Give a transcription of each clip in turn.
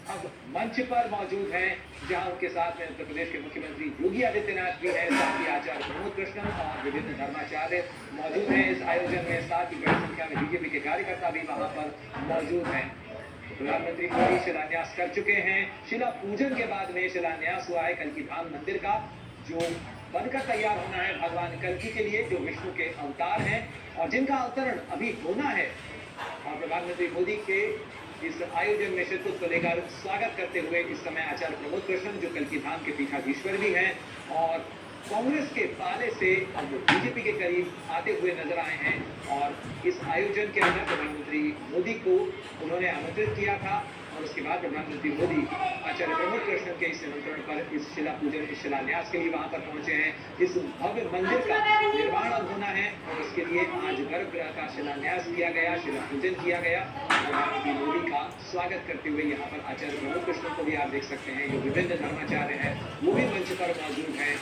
अब मंच पर मौजूद हैं, जहां उनके साथ में उत्तर प्रदेश के मुख्यमंत्री योगी आदित्यनाथ भी हैं, साथ ही आचार्य प्रमोद कृष्णन और विभिन्न धर्माचार्य मौजूद हैं इस आयोजन में। साथ ही बड़ी संख्या में बीजेपी के कार्यकर्ता भी वहां पर मौजूद हैं। प्रधानमंत्री मोदी शिलान्यास कर चुके हैं। शिला पूजन के बाद में शिलान्यास हुआ है कल्कि धाम मंदिर का, जो बनकर तैयार होना है भगवान कल्कि के लिए, जो विष्णु के अवतार हैं और जिनका अवतरण अभी होना है। और प्रधानमंत्री मोदी के इस आयोजन में शिरकत को लेकर स्वागत करते हुए इस समय आचार्य प्रमोद कृष्णन, जो कल्कि धाम के पीठाधीश्वर भी हैं और कांग्रेस के पाले से अब बीजेपी के करीब आते हुए नजर आए हैं। और इस आयोजन के अंदर प्रधानमंत्री मोदी को उन्होंने आमंत्रित किया था और उसके बाद प्रधानमंत्री मोदी आचार्य प्रमोद कृष्णन के इस निमंत्रण पर इस शिला पूजन, इस शिलान्यास के लिए वहां पर पहुंचे हैं। इस भव्य मंदिर का निर्माण अब होना है और इसके लिए आज गर्भगृह का शिलान्यास किया गया, शिला पूजन किया गया। प्रधानमंत्री मोदी का स्वागत करते हुए यहाँ पर आचार्य प्रमोद कृष्णन को भी आप देख सकते हैं, जो विभिन्न धर्माचार्य हैं वो भी मंच पर मौजूद हैं।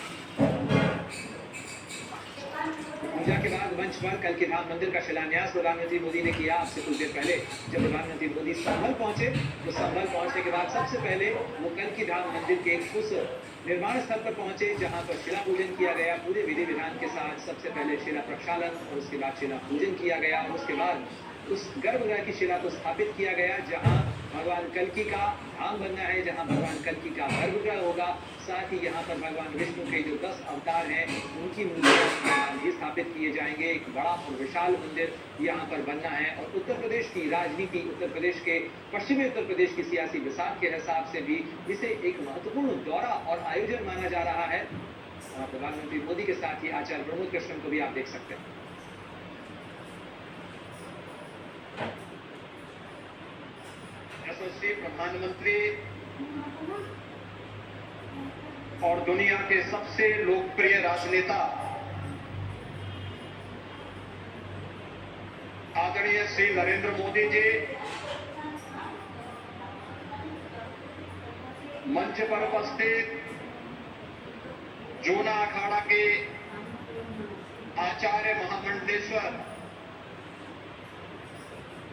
पूजा के बाद मंच पर कल्कि धाम मंदिर का शिलान्यास प्रधानमंत्री मोदी ने किया। आपसे कुछ देर पहले जब प्रधानमंत्री मोदी संभल पहुंचे, तो संभल पहुंचने के बाद सबसे पहले वो कल्कि धाम मंदिर के उस निर्माण स्थल पर पहुंचे जहां पर शिला पूजन किया गया पूरे विधि विधान के साथ। सबसे पहले शिला प्रक्षालन और उसके बाद शिला पूजन किया गया और उसके बाद उस गर्भगृह की शिला को स्थापित किया गया, जहां भगवान कल्कि का धाम बनना है, जहां भगवान कल्कि का गर्भगृह होगा। साथ ही यहाँ पर भगवान विष्णु के जो 10 अवतार हैं उनकी मूर्तियां भी स्थापित किए जाएंगे। एक बड़ा और विशाल मंदिर यहाँ पर बनना है और उत्तर प्रदेश की राजनीति, उत्तर प्रदेश के पश्चिमी उत्तर प्रदेश की सियासी बिसात के हिसाब से भी इसे एक महत्वपूर्ण दौरा और आयोजन माना जा रहा है। और प्रधानमंत्री मोदी के साथ ही आचार्य प्रमोद कृष्णन को भी आप देख सकते हैं। यशस्वी प्रधानमंत्री और दुनिया के सबसे लोकप्रिय राजनेता आदरणीय श्री नरेंद्र मोदी जी मंच पर उपस्थित जूना अखाड़ा के आचार्य महामंडलेश्वर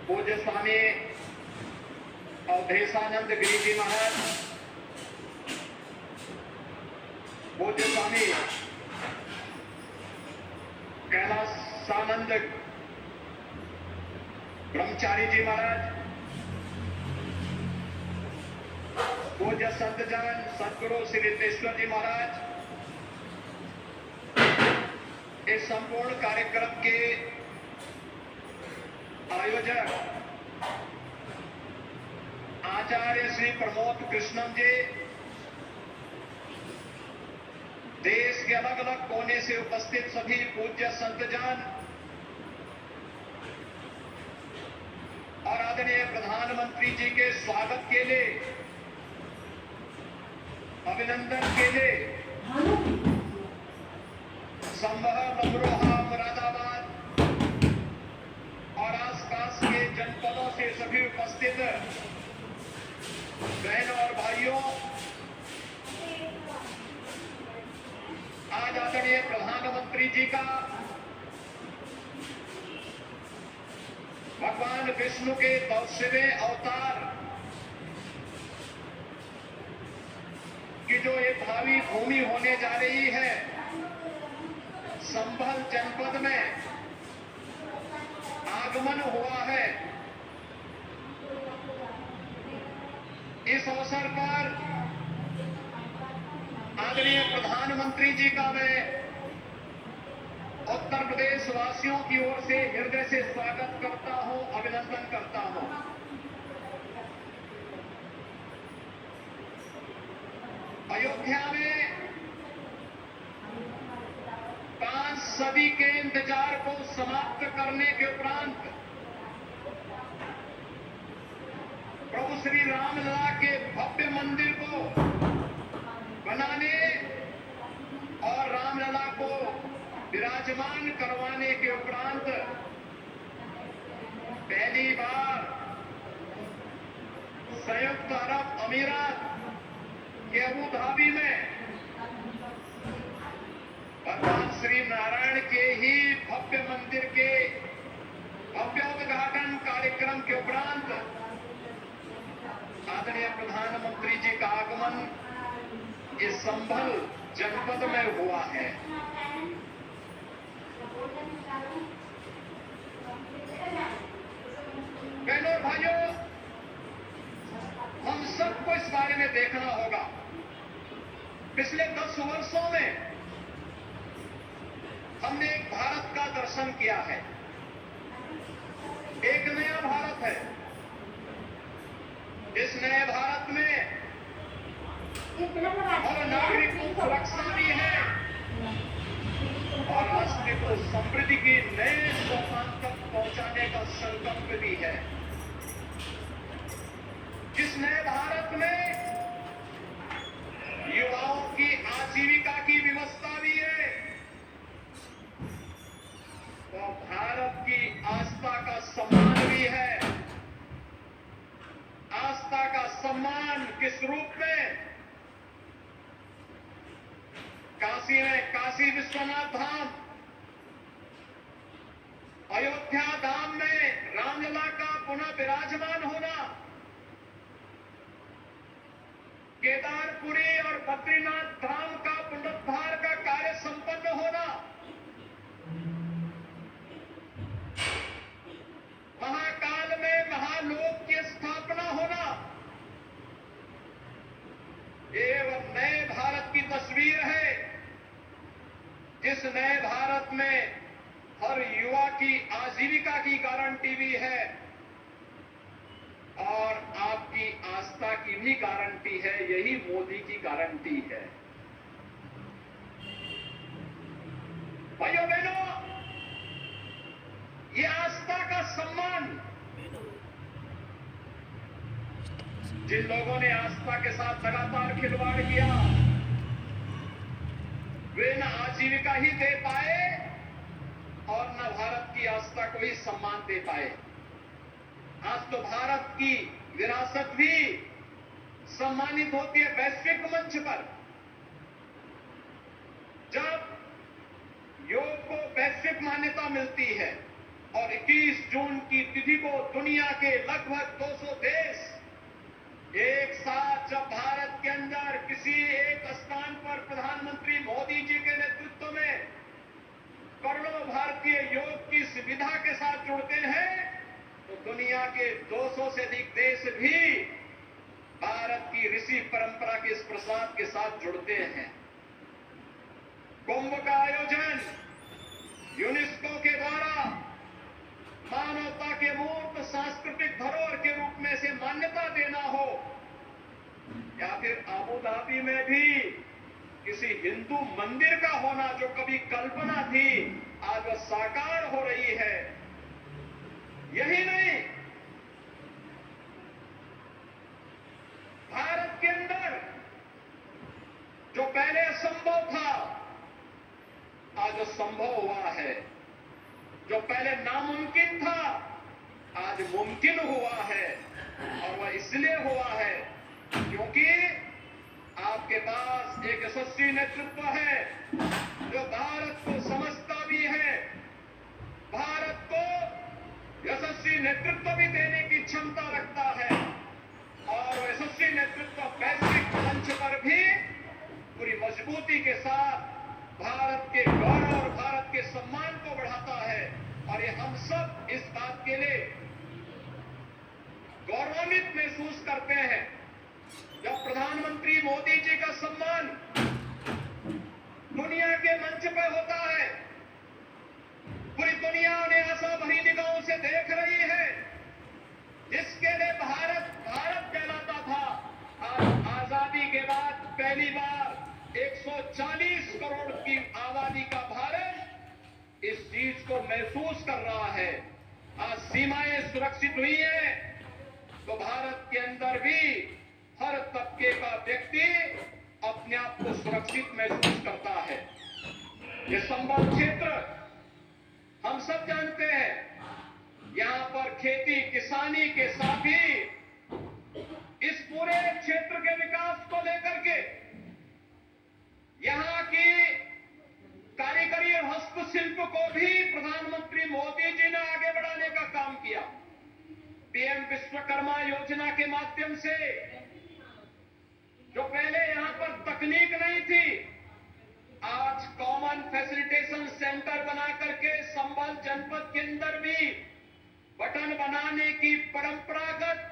पूज्य स्वामी अवधेशानंद गिरी जी महाराज, पूज्य स्वामी कैलासानंद ब्रह्मचारी जी महाराज, पूज्य संतजन सदगुरु श्री रिद्धेश्वर जी महाराज, इस संपूर्ण कार्यक्रम के आयोजक आचार्य श्री प्रमोद कृष्णन जी, देश के अलग अलग कोने से उपस्थित सभी पूज्य संतजन और आदरणीय प्रधानमंत्री जी के स्वागत के लिए, अभिनंदन के लिए संभल, अमरोहा, मुरादाबाद और आसपास के जनपदों से सभी उपस्थित बहनों और भाइयों, आज आदरणीय प्रधानमंत्री जी का भगवान विष्णु के 10वें अवतार की जो ये भावी भूमि होने जा रही है संभल जनपद में आगमन हुआ है। इस अवसर पर आदरणीय प्रधानमंत्री जी का मैं उत्तर प्रदेश वासियों की ओर से हृदय से स्वागत करता हूं, अभिनंदन करता हूं। अयोध्या में 5 सदी के इंतजार को समाप्त करने के उपरांत प्रभु श्री रामलला के भव्य मंदिर को बनाने और रामलला को विराजमान करवाने के उपरांत पहली बार संयुक्त अरब अमीरात के अबू धाबी में भगवान श्री नारायण के ही भव्य मंदिर के भव्य उद्घाटन कार्यक्रम के उपरांत आदरणीय प्रधानमंत्री जी का आगमन इस संभल जनपद में हुआ है। बहनों और भाइयों, हम सबको इस बारे में देखना होगा। पिछले 10 वर्षों में हमने एक भारत का दर्शन किया है। एक नया भारत है। इस नए भारत में हर नागरिक को सुरक्षा भी है और राष्ट्र को समृद्धि की नए सोपान तक पहुंचाने का संकल्प भी है। इस नए भारत में युवाओं की आजीविका की व्यवस्था भी है। तो भारत की आस्था का सम्मान भी है। आस्था का सम्मान किस रूप में? काशी में काशी विश्वनाथ धाम, अयोध्या धाम में रामलला का पुनः विराजमान होना, केदारपुरी और बद्रीनाथ धाम का पुनरुद्धार का कार्य संपन्न होना, महाकाल में महालोक की स्थापना होना, एवं नए भारत की तस्वीर है। जिस नए भारत में हर युवा की आजीविका की गारंटी भी है और आपकी आस्था की भी गारंटी है। यही मोदी की गारंटी है। भाइयों बहनों, ये आस्था का सम्मान जिन लोगों ने आस्था के साथ लगातार खिलवाड़ किया, वे न आजीविका ही दे पाए और न भारत की आस्था को ही सम्मान दे पाए। आज तो भारत की विरासत भी सम्मानित होती है वैश्विक मंच पर। जब योग को वैश्विक मान्यता मिलती है और 21 जून की तिथि को दुनिया के लगभग 200 देश एक साथ जब भारत के अंदर किसी एक स्थान पर प्रधानमंत्री मोदी जी के नेतृत्व में करोड़ों भारतीय योग की सुविधा के साथ जुड़ते हैं, तो दुनिया के 200 से अधिक देश भी भारत की ऋषि परंपरा के इस प्रसाद के साथ जुड़ते हैं। कुंभ का आयोजन यूनेस्को के द्वारा मानवता के मूर्त सांस्कृतिक धरोहर के रूप में से मान्यता देना हो, या फिर अबू धाबी में भी किसी हिंदू मंदिर का होना जो कभी कल्पना थी, आज वह साकार हो रही है। यही नहीं, भारत के अंदर जो पहले असंभव था, आज संभव हुआ है। जो पहले नामुमकिन था, आज मुमकिन हुआ है। और वह इसलिए हुआ है क्योंकि आपके पास एक यशस्वी नेतृत्व है जो भारत को समझता भी है, भारत को यशस्वी नेतृत्व भी देने की क्षमता रखता है और यशस्वी नेतृत्व वैश्विक मंच पर भी पूरी मजबूती के साथ भारत के गौरव और भारत के सम्मान को बढ़ाता है। और ये हम सब इस बात के लिए गौरवान्वित महसूस करते हैं जब प्रधानमंत्री मोदी जी का सम्मान दुनिया के मंच पर होता है। पूरी दुनिया उन्हें आशा भरी निगाहों से देख रही है। जिसके लिए भारत भारत कहलाता था, आज आजादी के बाद पहली बार 140 करोड़ की आबादी का भारत इस चीज को महसूस कर रहा है। आज सीमाएं सुरक्षित हुई हैं, तो भारत के अंदर भी हर तबके का व्यक्ति अपने आप को सुरक्षित महसूस करता है। ये संबल क्षेत्र हम सब जानते हैं, यहां पर खेती किसानी के साथ ही इस पूरे क्षेत्र के विकास को लेकर के यहां की कारीगरी और हस्तशिल्प को भी प्रधानमंत्री मोदी जी ने आगे बढ़ाने का काम किया। पीएम विश्वकर्मा योजना के माध्यम से जो पहले यहां पर तकनीक नहीं थी, आज कॉमन फैसिलिटेशन सेंटर बना करके संभल जनपद के अंदर भी बटन बनाने की परंपरागत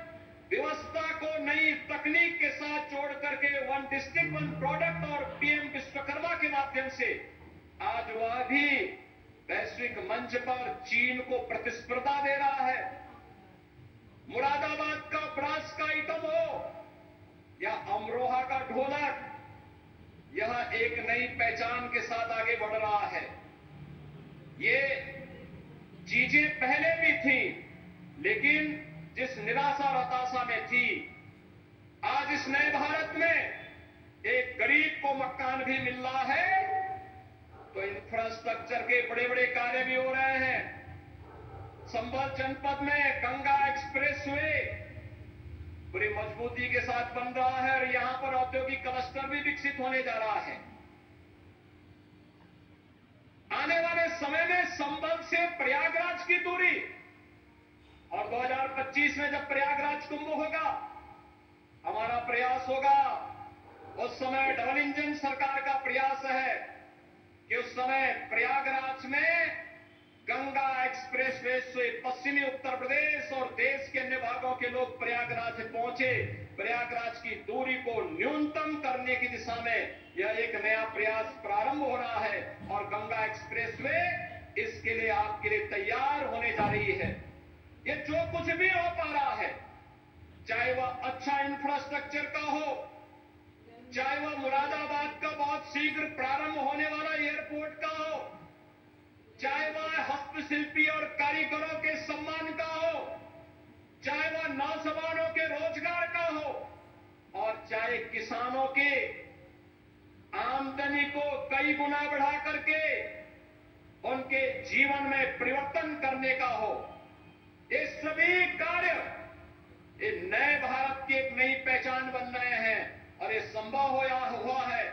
व्यवस्था को नई तकनीक के साथ जोड़ करके वन डिस्ट्रिक्ट वन प्रोडक्ट और पीएम विश्वकर्मा के माध्यम से आज वह भी वैश्विक मंच पर चीन को प्रतिस्पर्धा दे रहा है। मुरादाबाद का ब्रास का आइटम हो या अमरोहा का ढोलक, यह एक नई पहचान के साथ आगे बढ़ रहा है। ये चीजें पहले भी थी, लेकिन जिस निराशा और हताशा में थी, आज इस नए भारत में एक गरीब को मकान भी मिल रहा है, तो इंफ्रास्ट्रक्चर के बड़े बड़े कार्य भी हो रहे हैं। संभल जनपद में गंगा एक्सप्रेसवे पूरी मजबूती के साथ बन रहा है और यहां पर औद्योगिक क्लस्टर भी विकसित होने जा रहा है। आने वाले समय में संभल से प्रयागराज की दूरी और 2025 में जब प्रयागराज कुंभ होगा, हमारा प्रयास होगा, उस समय डबल इंजन सरकार का प्रयास है कि उस समय प्रयागराज में गंगा एक्सप्रेसवे से पश्चिमी उत्तर प्रदेश और देश के अन्य भागों के लोग प्रयागराज पहुंचे। प्रयागराज की दूरी को न्यूनतम करने की दिशा में यह एक नया प्रयास प्रारंभ हो रहा है और गंगा एक्सप्रेसवे इसके लिए आपके लिए तैयार होने जा रही है। ये जो कुछ भी हो पा रहा है, चाहे वह अच्छा इंफ्रास्ट्रक्चर का हो, चाहे वह मुरादाबाद का बहुत शीघ्र प्रारंभ होने वाला एयरपोर्ट का हो, चाहे वह हस्तशिल्पी और कारीगरों के सम्मान का हो, चाहे वह नौजवानों के रोजगार का हो, और चाहे किसानों के आमदनी को कई गुना बढ़ा करके उनके जीवन में परिवर्तन करने का हो। ये सभी कार्य ये नए भारत की एक नई पहचान बन रहे हैं और ये संभव हुआ है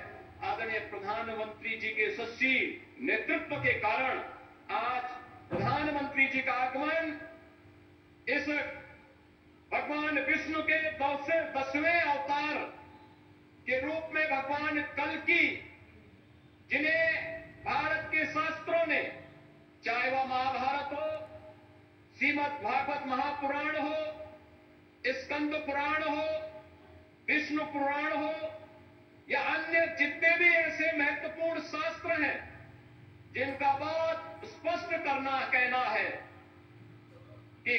आदरणीय प्रधानमंत्री जी के यशस्वी नेतृत्व के कारण। आज प्रधानमंत्री जी का आगमन इस भगवान विष्णु के 10वें अवतार के रूप में भगवान कल्कि, जिन्हें भारत के शास्त्रों ने, चाहे वह महाभारत हो, श्रीमद् भागवत महापुराण हो, स्कंद पुराण हो, विष्णु पुराण हो या अन्य जितने भी ऐसे महत्वपूर्ण शास्त्र हैं जिनका बहुत स्पष्ट कहना है कि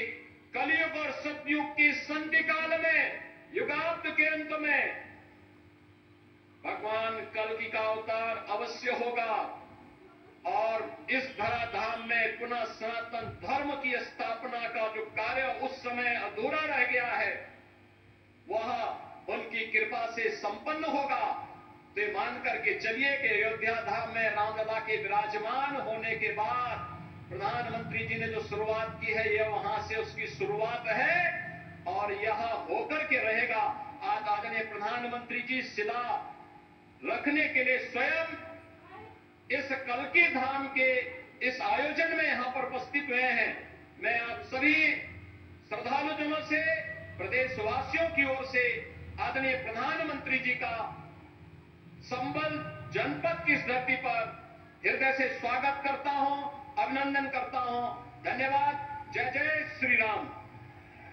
कलयुग और सतयुग की संधि काल में, युगांत के अंत में भगवान कल्कि का अवतार अवश्य होगा और इस धराधाम में पुनः सनातन धर्म की स्थापना का जो कार्य उस समय अधूरा रह गया है, वह उनकी कृपा से संपन्न होगा। तो मान करके चलिए कि अयोध्या धाम में रामलला के विराजमान होने के बाद प्रधानमंत्री जी ने जो शुरुआत की है, यह वहां से उसकी शुरुआत है और यह होकर के रहेगा। आज आदरणीय प्रधानमंत्री जी शिला रखने के लिए स्वयं इस कल्कि धाम के इस आयोजन में यहां पर उपस्थित हुए हैं। मैं आप सभी श्रद्धालुजनों से, प्रदेशवासियों की ओर से आदरणीय प्रधानमंत्री जी का संभल जनपद की इस धरती पर हृदय से स्वागत करता हूं, अभिनंदन करता हूं। धन्यवाद। जय जय श्री राम।